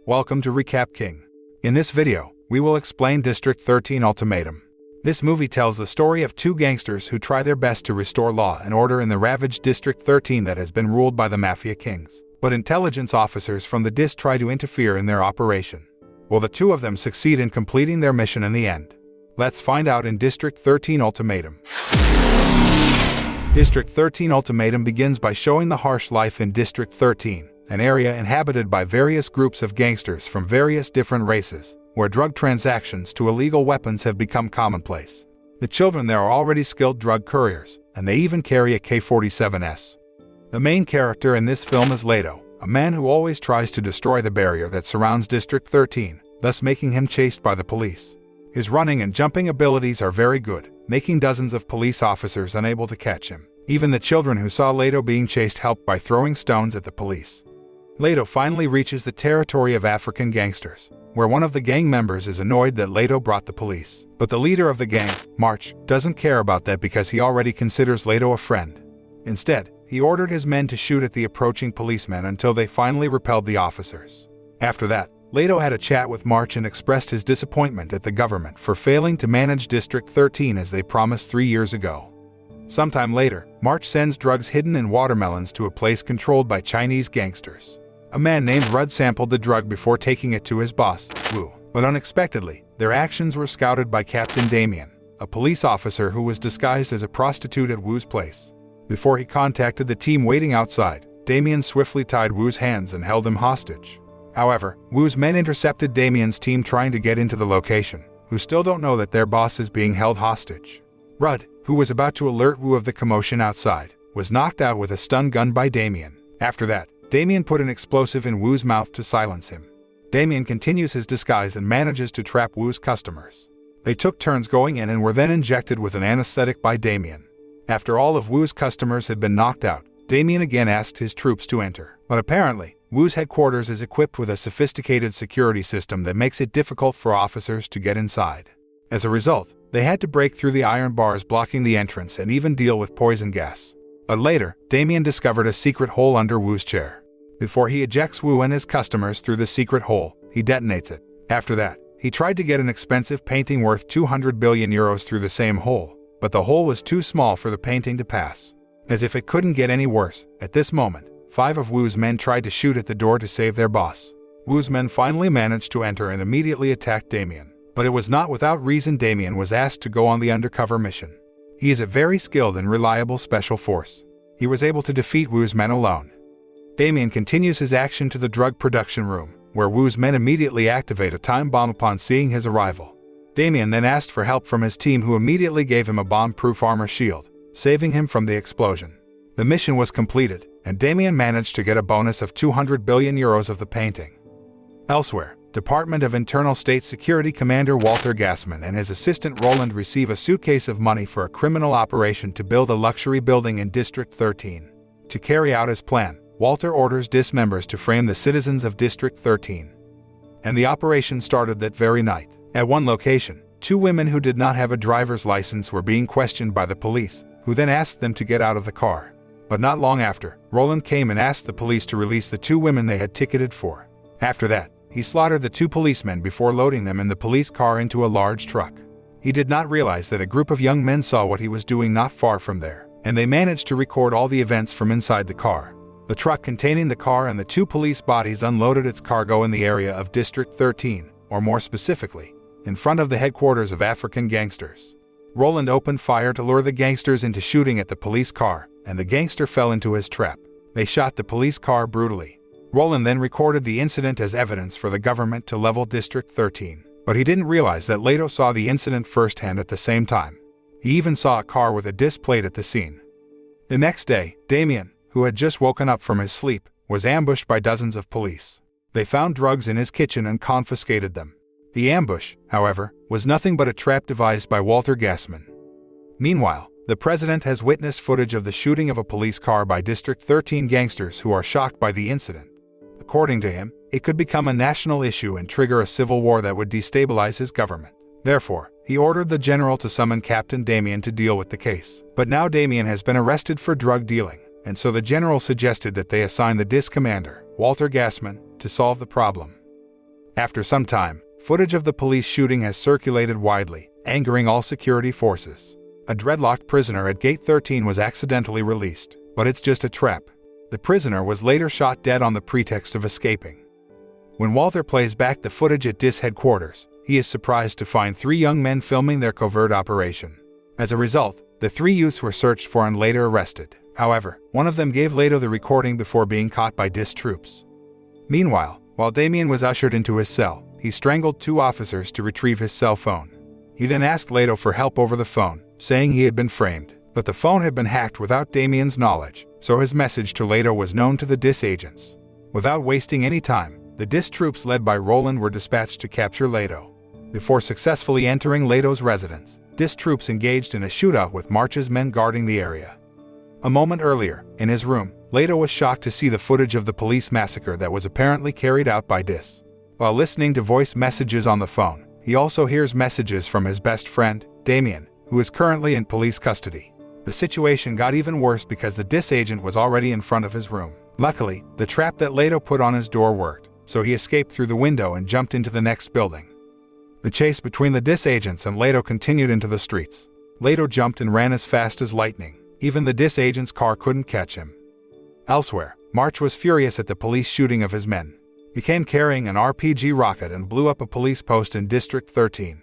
Welcome to Recap King. In this video, we will explain District 13 Ultimatum. This movie tells the story of two gangsters who try their best to restore law and order in the ravaged District 13 that has been ruled by the Mafia Kings. But intelligence officers from the DIS try to interfere in their operation. Will the two of them succeed in completing their mission in the end? Let's find out in District 13 Ultimatum. District 13 Ultimatum begins by showing the harsh life in District 13, an area inhabited by various groups of gangsters from various different races, where drug transactions to illegal weapons have become commonplace. The children there are already skilled drug couriers, and they even carry a K-47S. The main character in this film is Leito, a man who always tries to destroy the barrier that surrounds District 13, thus making him chased by the police. His running and jumping abilities are very good, making dozens of police officers unable to catch him. Even the children who saw Leito being chased helped by throwing stones at the police. Leito finally reaches the territory of African gangsters, where one of the gang members is annoyed that Leito brought the police. But the leader of the gang, March, doesn't care about that because he already considers Leito a friend. Instead, he ordered his men to shoot at the approaching policemen until they finally repelled the officers. After that, Leito had a chat with March and expressed his disappointment at the government for failing to manage District 13 as they promised 3 years ago. Sometime later, March sends drugs hidden in watermelons to a place controlled by Chinese gangsters. A man named Rud sampled the drug before taking it to his boss, Wu. But unexpectedly, their actions were scouted by Captain Damien, a police officer who was disguised as a prostitute at Wu's place. Before he contacted the team waiting outside, Damien swiftly tied Wu's hands and held him hostage. However, Wu's men intercepted Damien's team trying to get into the location, who still don't know that their boss is being held hostage. Rud, who was about to alert Wu of the commotion outside, was knocked out with a stun gun by Damien. After that, Damien put an explosive in Wu's mouth to silence him. Damien continues his disguise and manages to trap Wu's customers. They took turns going in and were then injected with an anesthetic by Damien. After all of Wu's customers had been knocked out, Damien again asked his troops to enter. But apparently, Wu's headquarters is equipped with a sophisticated security system that makes it difficult for officers to get inside. As a result, they had to break through the iron bars blocking the entrance and even deal with poison gas. But later, Damien discovered a secret hole under Wu's chair. Before he ejects Wu and his customers through the secret hole, he detonates it. After that, he tried to get an expensive painting worth 200 billion euros through the same hole, but the hole was too small for the painting to pass. As if it couldn't get any worse, at this moment, 5 of Wu's men tried to shoot at the door to save their boss. Wu's men finally managed to enter and immediately attacked Damien. But it was not without reason Damien was asked to go on the undercover mission. He is a very skilled and reliable special force. He was able to defeat Wu's men alone. Damien continues his action to the drug production room, where Wu's men immediately activate a time bomb upon seeing his arrival. Damien then asked for help from his team, who immediately gave him a bomb-proof armor shield, saving him from the explosion. The mission was completed, and Damien managed to get a bonus of 200 billion euros of the painting. Elsewhere, Department of Internal State Security Commander Walter Gassman and his assistant Roland receive a suitcase of money for a criminal operation to build a luxury building in District 13. To carry out his plan, Walter orders DIS members to frame the citizens of District 13. And the operation started that very night. At one location, 2 women who did not have a driver's license were being questioned by the police, who then asked them to get out of the car. But not long after, Roland came and asked the police to release the 2 women they had ticketed for. After that, he slaughtered the 2 policemen before loading them in the police car into a large truck. He did not realize that a group of young men saw what he was doing not far from there, and they managed to record all the events from inside the car. The truck containing the car and the 2 police bodies unloaded its cargo in the area of District 13, or more specifically, in front of the headquarters of African gangsters. Roland opened fire to lure the gangsters into shooting at the police car, and the gangster fell into his trap. They shot the police car brutally. Roland then recorded the incident as evidence for the government to level District 13. But he didn't realize that Leito saw the incident firsthand at the same time. He even saw a car with a DIS plate at the scene. The next day, Damien, who had just woken up from his sleep, was ambushed by dozens of police. They found drugs in his kitchen and confiscated them. The ambush, however, was nothing but a trap devised by Walter Gassman. Meanwhile, the president has witnessed footage of the shooting of a police car by District 13 gangsters who are shocked by the incident. According to him, it could become a national issue and trigger a civil war that would destabilize his government. Therefore, he ordered the general to summon Captain Damien to deal with the case. But now Damien has been arrested for drug dealing, and so the general suggested that they assign the DIS commander, Walter Gassman, to solve the problem. After some time, footage of the police shooting has circulated widely, angering all security forces. A dreadlocked prisoner at Gate 13 was accidentally released, but it's just a trap. The prisoner was later shot dead on the pretext of escaping. When Walter plays back the footage at DIS headquarters, he is surprised to find 3 young men filming their covert operation. As a result, the 3 youths were searched for and later arrested. However, one of them gave Leito the recording before being caught by DIS troops. Meanwhile, while Damien was ushered into his cell, he strangled 2 officers to retrieve his cell phone. He then asked Leito for help over the phone, saying he had been framed, but the phone had been hacked without Damien's knowledge, so his message to Leito was known to the DIS agents. Without wasting any time, the DIS troops led by Roland were dispatched to capture Leito. Before successfully entering Leito's residence, DIS troops engaged in a shootout with March's men guarding the area. A moment earlier, in his room, Leito was shocked to see the footage of the police massacre that was apparently carried out by DIS. While listening to voice messages on the phone, he also hears messages from his best friend, Damien, who is currently in police custody. The situation got even worse because the DIS agent was already in front of his room. Luckily, the trap that Leito put on his door worked, so he escaped through the window and jumped into the next building. The chase between the DIS agents and Leito continued into the streets. Leito jumped and ran as fast as lightning. Even the DIS agent's car couldn't catch him. Elsewhere, March was furious at the police shooting of his men. He came carrying an RPG rocket and blew up a police post in District 13.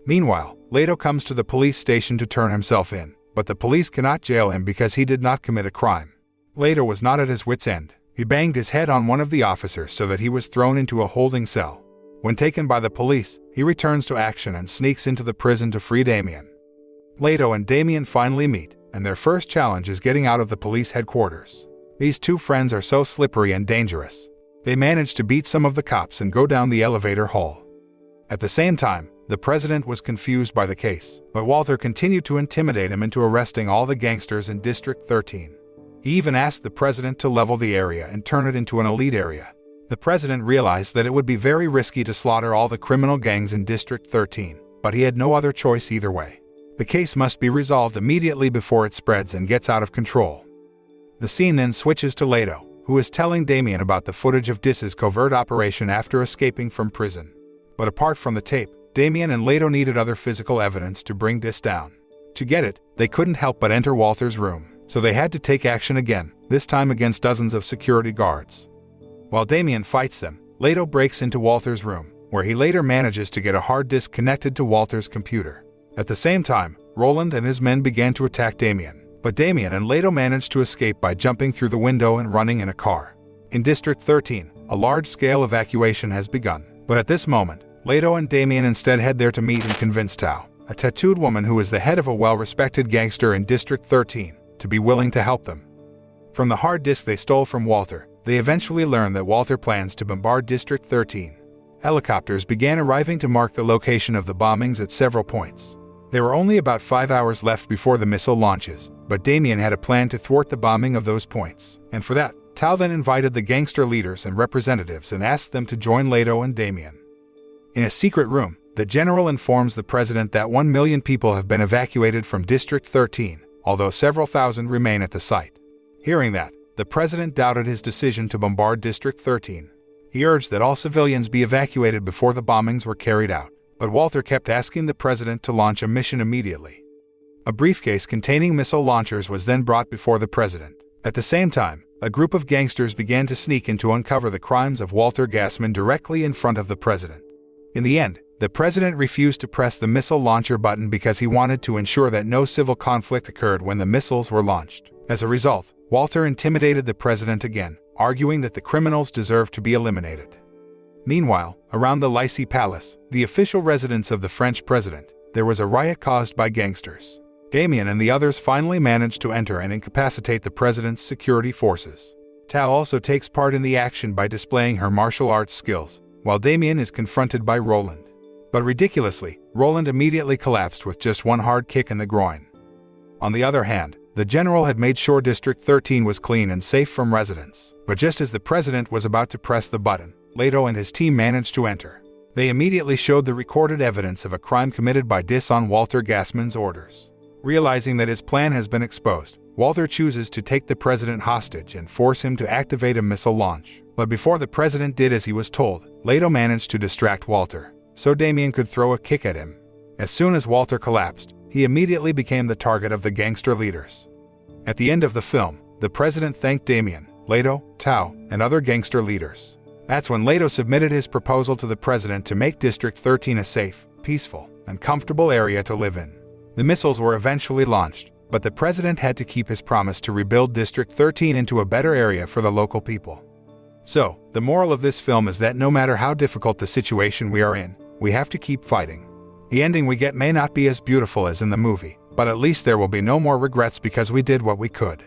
Meanwhile, Leito comes to the police station to turn himself in, but the police cannot jail him because he did not commit a crime. Leito was not at his wit's end. He banged his head on one of the officers so that he was thrown into a holding cell. When taken by the police, he returns to action and sneaks into the prison to free Damien. Leito and Damien finally meet, and their first challenge is getting out of the police headquarters. These 2 friends are so slippery and dangerous. They manage to beat some of the cops and go down the elevator hall. At the same time, the president was confused by the case, but Walter continued to intimidate him into arresting all the gangsters in District 13. He even asked the president to level the area and turn it into an elite area. The president realized that it would be very risky to slaughter all the criminal gangs in District 13, but he had no other choice either way. The case must be resolved immediately before it spreads and gets out of control. The scene then switches to Leito, who is telling Damien about the footage of DIS's covert operation after escaping from prison. But apart from the tape, Damien and Leito needed other physical evidence to bring DIS down. To get it, they couldn't help but enter Walter's room, so they had to take action again, this time against dozens of security guards. While Damien fights them, Leito breaks into Walter's room, where he later manages to get a hard disk connected to Walter's computer. At the same time, Roland and his men began to attack Damien, but Damien and Leito managed to escape by jumping through the window and running in a car. In District 13, a large-scale evacuation has begun, but at this moment, Leito and Damien instead head there to meet and convince Tao, a tattooed woman who is the head of a well-respected gangster in District 13, to be willing to help them. From the hard disk they stole from Walter, they eventually learn that Walter plans to bombard District 13. Helicopters began arriving to mark the location of the bombings at several points. There were only about 5 hours left before the missile launches, but Damien had a plan to thwart the bombing of those points, and for that, Tao then invited the gangster leaders and representatives and asked them to join Leito and Damien. In a secret room, the general informs the president that 1 million people have been evacuated from District 13, although several thousand remain at the site. Hearing that, the president doubted his decision to bombard District 13. He urged that all civilians be evacuated before the bombings were carried out, but Walter kept asking the president to launch a mission immediately. A briefcase containing missile launchers was then brought before the president. At the same time, a group of gangsters began to sneak in to uncover the crimes of Walter Gassman directly in front of the president. In the end, the president refused to press the missile launcher button because he wanted to ensure that no civil conflict occurred when the missiles were launched. As a result, Walter intimidated the president again, arguing that the criminals deserved to be eliminated. Meanwhile, around the Lycée Palace, the official residence of the French president, there was a riot caused by gangsters. Damien and the others finally managed to enter and incapacitate the president's security forces. Tao also takes part in the action by displaying her martial arts skills, while Damien is confronted by Roland. But ridiculously, Roland immediately collapsed with just one hard kick in the groin. On the other hand, the general had made sure District 13 was clean and safe from residents. But just as the president was about to press the button, Leito and his team managed to enter. They immediately showed the recorded evidence of a crime committed by DIS on Walter Gassman's orders. Realizing that his plan has been exposed, Walter chooses to take the president hostage and force him to activate a missile launch. But before the president did as he was told, Leito managed to distract Walter, so Damien could throw a kick at him. As soon as Walter collapsed, he immediately became the target of the gangster leaders. At the end of the film, the president thanked Damien, Leito, Tao, and other gangster leaders. That's when Leito submitted his proposal to the president to make District 13 a safe, peaceful, and comfortable area to live in. The missiles were eventually launched, but the president had to keep his promise to rebuild District 13 into a better area for the local people. So, the moral of this film is that no matter how difficult the situation we are in, we have to keep fighting. The ending we get may not be as beautiful as in the movie, but at least there will be no more regrets because we did what we could.